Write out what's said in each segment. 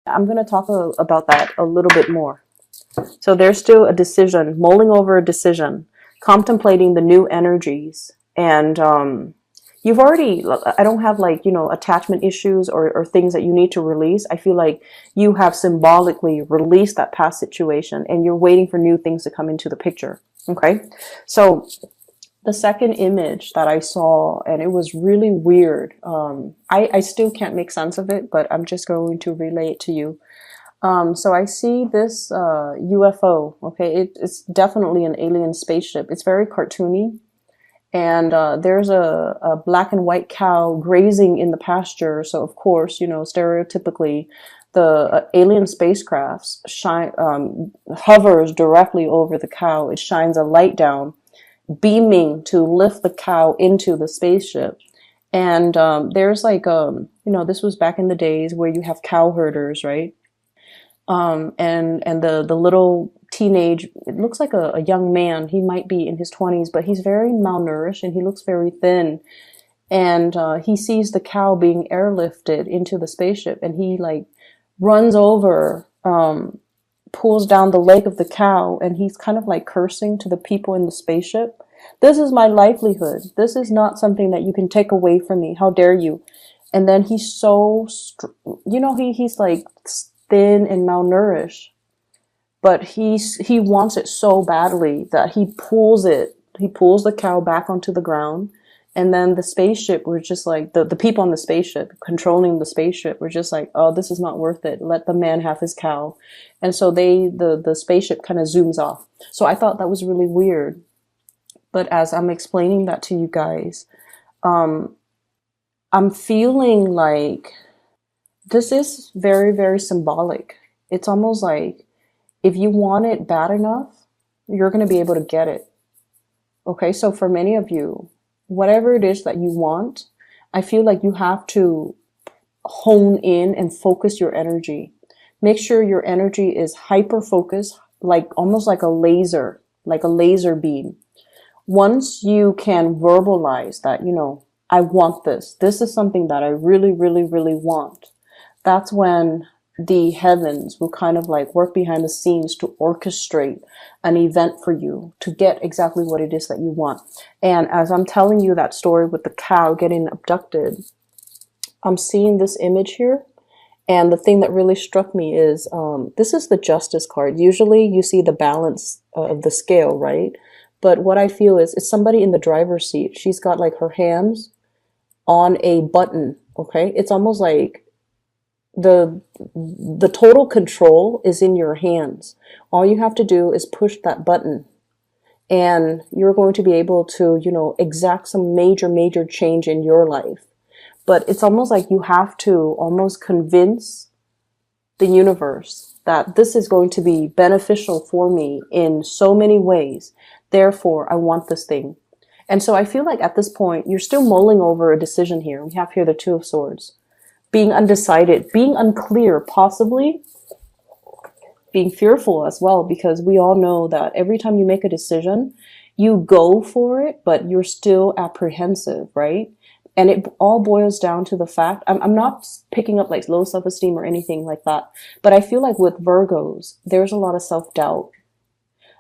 I'm going to talk about that a little bit more. So there's still a decision, mulling over a decision, contemplating the new energies. And you've already, I don't have like, attachment issues or things that you need to release. I feel like you have symbolically released that past situation and you're waiting for new things to come into the picture. Okay. So the second image that I saw, and it was really weird. I still can't make sense of it, but I'm just going to relay it to you. So I see this UFO. Okay, it's definitely an alien spaceship. It's very cartoony, and there's a black and white cow grazing in the pasture. So of course, stereotypically, the alien spacecraft hovers directly over the cow. It shines a light down, beaming to lift the cow into the spaceship. And there's like this was back in the days where you have cow herders, right? And the little teenage, it looks like a young man. He might be in his 20s, but he's very malnourished and he looks very thin. And he sees the cow being airlifted into the spaceship, and he like runs over, pulls down the leg of the cow, and he's kind of like cursing to the people in the spaceship. This is my livelihood. This is not something that you can take away from me. How dare you? And then he's so, he's like thin and malnourished, but he wants it so badly that he pulls the cow back onto the ground. And then the spaceship were just like, the people on the spaceship controlling the spaceship were just like, oh, this is not worth it. Let the man have his cow. And so the spaceship kind of zooms off. So I thought that was really weird. But as I'm explaining that to you guys, I'm feeling like this is very, very symbolic. It's almost like if you want it bad enough, you're going to be able to get it. Okay, so for many of you, whatever it is that you want, I feel like you have to hone in and focus your energy. Make sure your energy is hyper focused, like almost like a laser beam. Once you can verbalize that, I want this. This is something that I really, really, really want. That's when the heavens will kind of like work behind the scenes to orchestrate an event for you to get exactly what it is that you want. And as I'm telling you that story with the cow getting abducted, I'm seeing this image here. And the thing that really struck me is, this is the Justice card. Usually you see the balance of the scale, right? But what I feel is it's somebody in the driver's seat. She's got like her hands on a button, okay? It's almost like the total control is in your hands. All you have to do is push that button and you're going to be able to, exact some major change in your life. But it's almost like you have to almost convince the universe that this is going to be beneficial for me in so many ways. Therefore, I want this thing. And so I feel like at this point, you're still mulling over a decision here. We have here the Two of Swords. Being undecided, being unclear, possibly being fearful as well, because we all know that every time you make a decision, you go for it, but you're still apprehensive, right? And it all boils down to the fact, I'm not picking up like low self-esteem or anything like that, but I feel like with Virgos, there's a lot of self-doubt.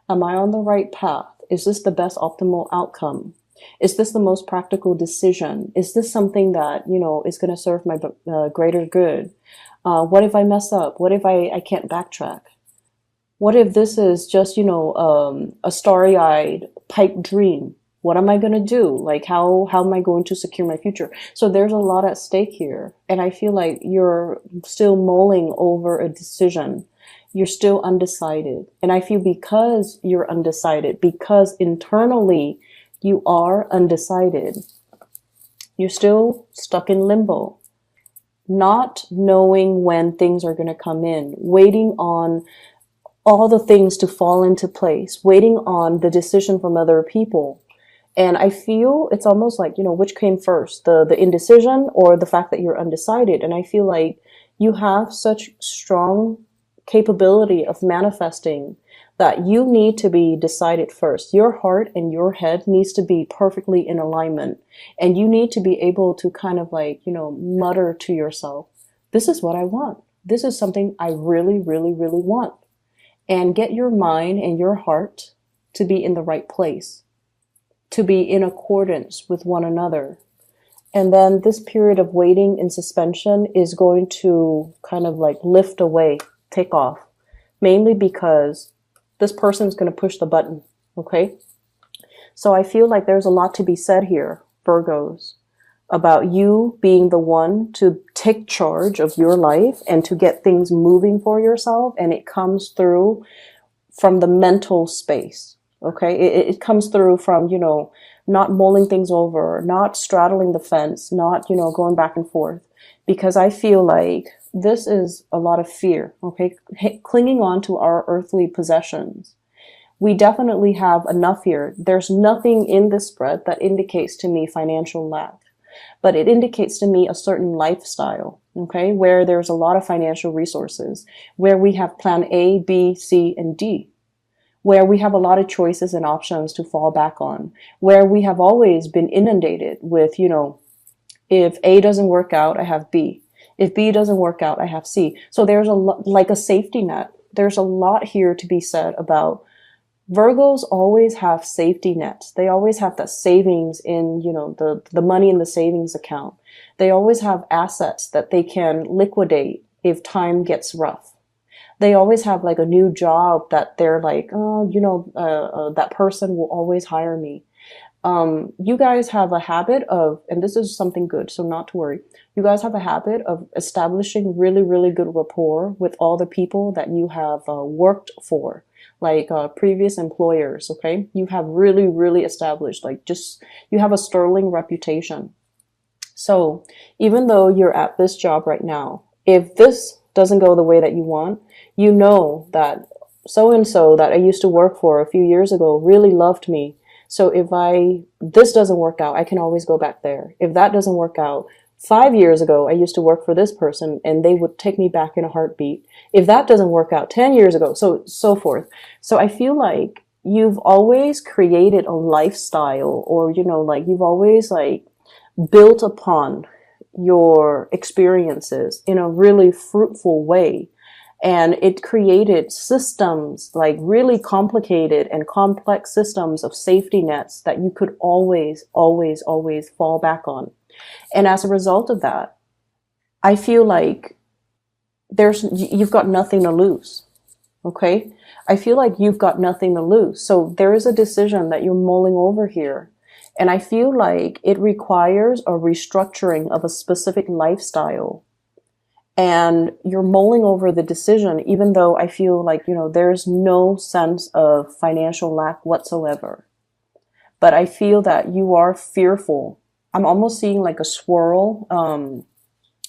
Am I on the right path? Is this the best optimal outcome? Is this the most practical decision? Is this something that, is going to serve my greater good? What if I mess up? What if I can't backtrack? What if this is just, a starry-eyed pipe dream? What am I going to do? Like, how am I going to secure my future? So there's a lot at stake here. And I feel like you're still mulling over a decision. You're still undecided. And I feel because you're undecided, because internally you are undecided, you're still stuck in limbo, not knowing when things are going to come in, waiting on all the things to fall into place, waiting on the decision from other people. And I feel it's almost like, which came first, the indecision or the fact that you're undecided. And I feel like you have such strong capability of manifesting that you need to be decided first. Your heart and your head needs to be perfectly in alignment. And you need to be able to kind of like, mutter to yourself, this is what I want. this is something I really, really, really want. And get your mind and your heart to be in the right place, to be in accordance with one another. And then this period of waiting in suspension is going to kind of like lift away, take off, mainly because this person is going to push the button. Okay. So I feel like there's a lot to be said here, Virgos, about you being the one to take charge of your life and to get things moving for yourself. And it comes through from the mental space. Okay. It comes through from, not mulling things over, not straddling the fence, not, going back and forth, because I feel like this is a lot of fear. Okay. Clinging on to our earthly possessions. We definitely have enough here. There's nothing in this spread that indicates to me financial lack, but it indicates to me a certain lifestyle, okay, where there's a lot of financial resources, where we have plan A, B, C, and D, where we have a lot of choices and options to fall back on, where we have always been inundated with, if A doesn't work out, I have B. If B doesn't work out, I have C. So there's like a safety net. There's a lot here to be said about Virgos always have safety nets. They always have that savings in, the money in the savings account. They always have assets that they can liquidate if time gets rough. They always have like a new job that they're like, that person will always hire me. You guys have a habit of, and this is something good, so not to worry. You guys have a habit of establishing really, really good rapport with all the people that you have worked for, like previous employers, okay? You have really, really established, you have a sterling reputation. So even though you're at this job right now, if this doesn't go the way that you want, you know that so-and-so that I used to work for a few years ago really loved me. So if this doesn't work out, I can always go back there. If that doesn't work out, 5 years ago, I used to work for this person and they would take me back in a heartbeat. If that doesn't work out, 10 years ago, so forth. So I feel like you've always created a lifestyle, or, you've always built upon your experiences in a really fruitful way. And it created systems, like really complicated and complex systems of safety nets that you could always, always, always fall back on. And as a result of that, I feel like you've got nothing to lose. Okay? I feel like you've got nothing to lose. So there is a decision that you're mulling over here. And I feel like it requires a restructuring of a specific lifestyle. And you're mulling over the decision, even though I feel like, there's no sense of financial lack whatsoever. But I feel that you are fearful. I'm almost seeing like a swirl,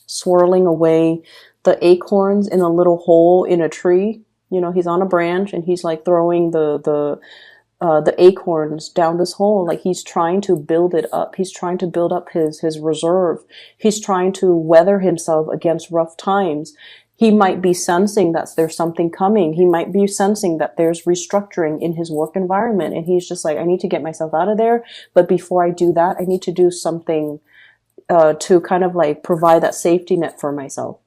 swirling away the acorns in a little hole in a tree. He's on a branch and he's like throwing the acorns down this hole. Like he's trying to build it up. He's trying to build up his reserve. He's trying to weather himself against rough times. He might be sensing that there's something coming. He might be sensing that there's restructuring in his work environment. And he's just like, I need to get myself out of there. But before I do that, I need to do something to kind of like provide that safety net for myself.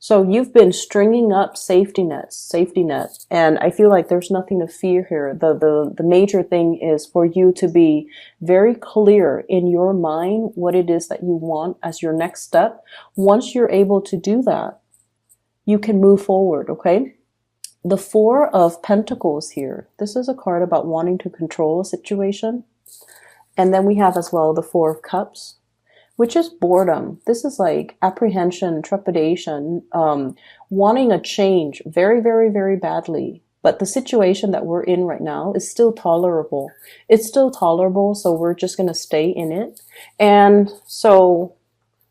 So you've been stringing up safety nets, and I feel like there's nothing to fear here. The major thing is for you to be very clear in your mind what it is that you want as your next step. Once you're able to do that, you can move forward, okay? The Four of Pentacles here. This is a card about wanting to control a situation. And then we have as well the Four of Cups, which is boredom. This is like apprehension, trepidation, wanting a change very, very, very badly. But the situation that we're in right now is still tolerable. It's still tolerable, so we're just going to stay in it. And so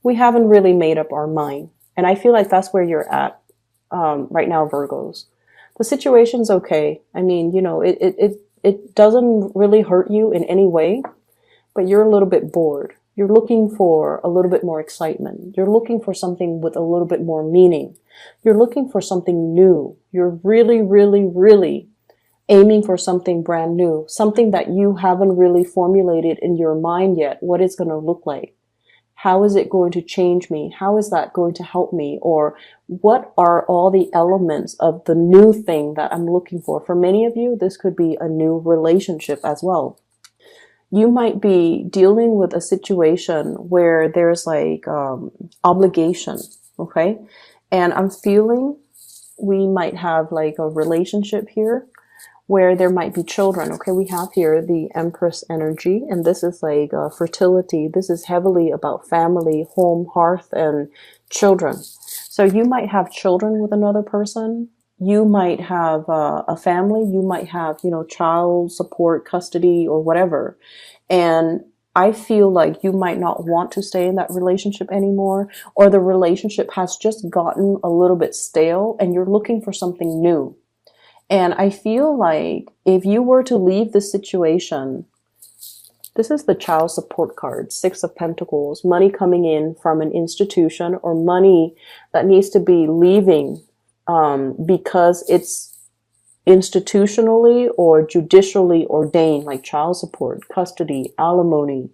we haven't really made up our mind. And I feel like that's where you're at right now, Virgos. The situation's okay. I mean, it doesn't really hurt you in any way, but you're a little bit bored. You're looking for a little bit more excitement. You're looking for something with a little bit more meaning. You're looking for something new. You're really, really, really aiming for something brand new, something that you haven't really formulated in your mind yet, what it's going to look like, How is it going to change me? How is that going to help me? Or what are all the elements of the new thing that I'm looking for? For many of you, this could be a new relationship as well. You might be dealing with a situation where there's like obligation, okay? And I'm feeling we might have like a relationship here where there might be children. Okay, we have here the Empress energy, and this is like fertility. This is heavily about family, home, hearth, and children. So you might have children with another person. You might have a family. You might have, child support, custody, or whatever. And I feel like you might not want to stay in that relationship anymore, or the relationship has just gotten a little bit stale and you're looking for something new. And I feel like if you were to leave this situation, this is the child support card, Six of Pentacles, money coming in from an institution or money that needs to be leaving because it's institutionally or judicially ordained, like child support, custody, alimony.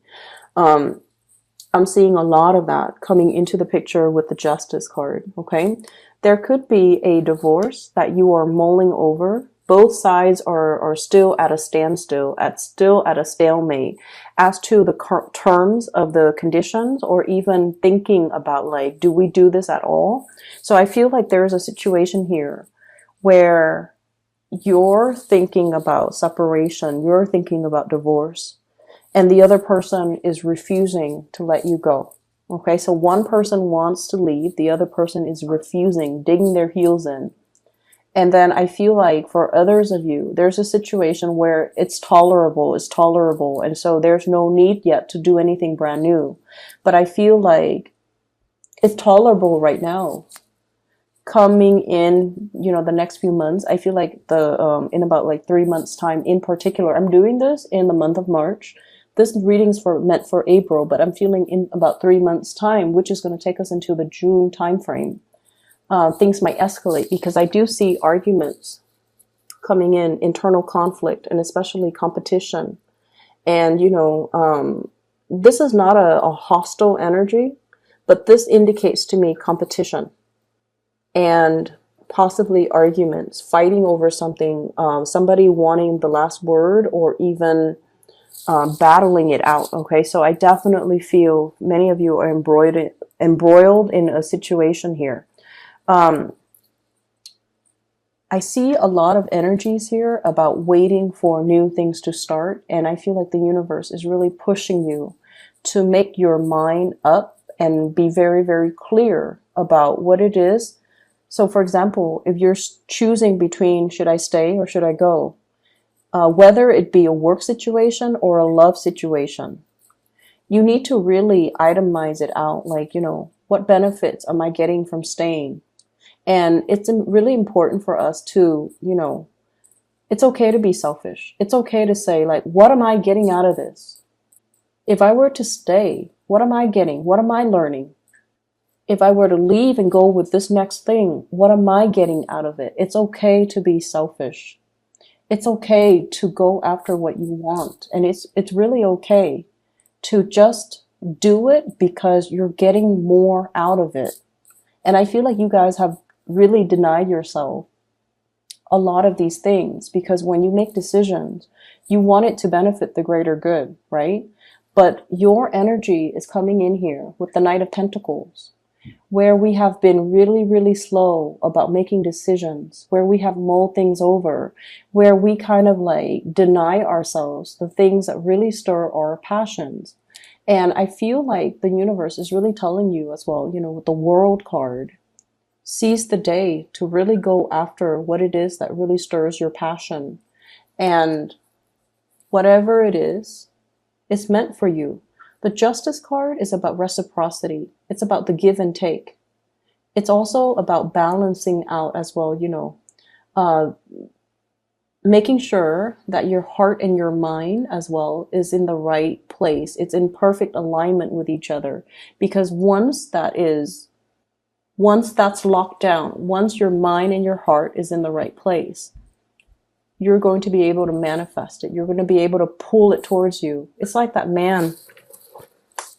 I'm seeing a lot of that coming into the picture with the Justice card, okay? There could be a divorce that you are mulling over. Both sides are still at a standstill, still at a stalemate as to the terms of the conditions, or even thinking about like, do we do this at all? So I feel like there's a situation here where you're thinking about separation, you're thinking about divorce, and the other person is refusing to let you go. Okay, so one person wants to leave, the other person is refusing, digging their heels in. And then I feel like for others of you, there's a situation where it's tolerable, and so there's no need yet to do anything brand new. But I feel like it's tolerable right now. Coming in, the next few months, I feel like in about like 3 months time in particular, I'm doing this in the month of March. This reading's meant for April, but I'm feeling in about 3 months time, which is going to take us into the June time frame. Things might escalate because I do see arguments coming in, internal conflict, and especially competition. And, this is not a hostile energy, but this indicates to me competition and possibly arguments, fighting over something, somebody wanting the last word, or even battling it out. Okay, so I definitely feel many of you are embroiled in a situation here. I see a lot of energies here about waiting for new things to start, and I feel like the universe is really pushing you to make your mind up and be very, very clear about what it is. So for example, if you're choosing between should I stay or should I go, whether it be a work situation or a love situation, you need to really itemize it out. Like, what benefits am I getting from staying? And it's really important for us to, it's okay to be selfish. It's okay to say, like, what am I getting out of this? If I were to stay, what am I getting? What am I learning? If I were to leave and go with this next thing, what am I getting out of it? It's okay to be selfish. It's okay to go after what you want. And it's really okay to just do it because you're getting more out of it. And I feel like you guys have really denied yourself a lot of these things, because when you make decisions, you want it to benefit the greater good, right? But your energy is coming in here with the Knight of Pentacles, where we have been really, really slow about making decisions, where we have mulled things over, where we kind of like deny ourselves the things that really stir our passions. And I feel like the universe is really telling you as well, with the World card, seize the day to really go after what it is that really stirs your passion. And whatever it is, it's meant for you. The Justice card is about reciprocity. It's about the give and take. It's also about balancing out as well, making sure that your heart and your mind as well is in the right place. It's in perfect alignment with each other. Because once that's locked down, once your mind and your heart is in the right place, you're going to be able to manifest it. You're going to be able to pull it towards you. It's like that man.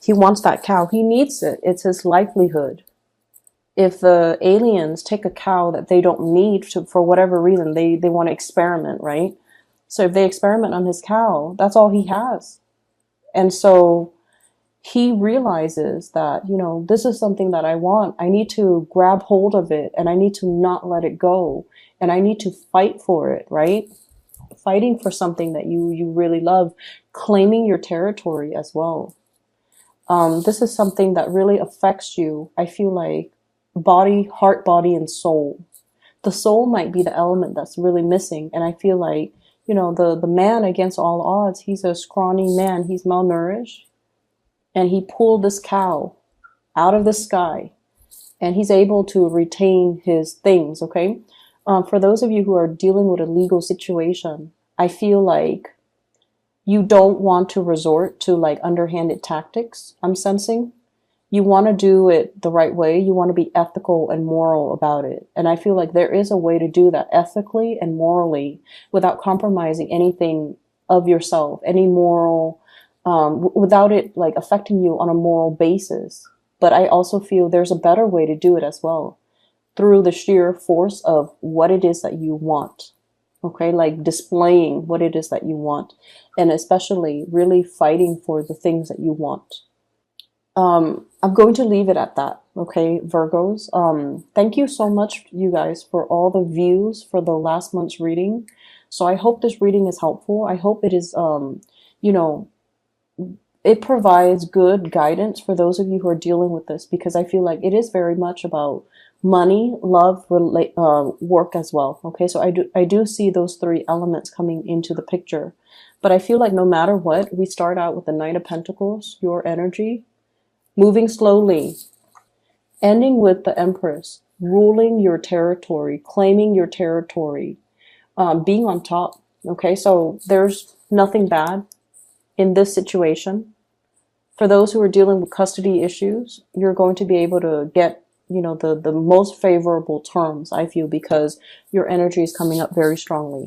He wants that cow. He needs it. It's his livelihood. If the aliens take a cow that they don't need to, for whatever reason, they want to experiment, right? So if they experiment on his cow, that's all he has. And so he realizes that, this is something that I want. I need to grab hold of it and I need to not let it go. And I need to fight for it, right? Fighting for something that you really love, claiming your territory as well. This is something that really affects you. I feel like body, heart, body, and soul. The soul might be the element that's really missing. And I feel like, the man against all odds, he's a scrawny man. He's malnourished. And he pulled this cow out of the sky. And he's able to retain his things, okay? For those of you who are dealing with a legal situation, I feel like you don't want to resort to like underhanded tactics, I'm sensing. You want to do it the right way. You want to be ethical and moral about it. And I feel like there is a way to do that ethically and morally without compromising anything of yourself, any moral, without it like affecting you on a moral basis. But I also feel there's a better way to do it as well, through the sheer force of what it is that you want. Okay, like displaying what it is that you want, and especially really fighting for the things that you want. I'm going to leave it at that. Okay, Virgos. Thank you so much, you guys, for all the views for the last month's reading. So I hope this reading is helpful. I hope it is, it provides good guidance for those of you who are dealing with this, because I feel like it is very much about money, love, work as well. Okay, so I do see those three elements coming into the picture. But I feel like no matter what, we start out with the Knight of Pentacles, your energy, moving slowly, ending with the Empress, ruling your territory, claiming your territory, being on top. Okay, so there's nothing bad in this situation. For those who are dealing with custody issues, you're going to be able to get, the most favorable terms, I feel, because your energy is coming up very strongly.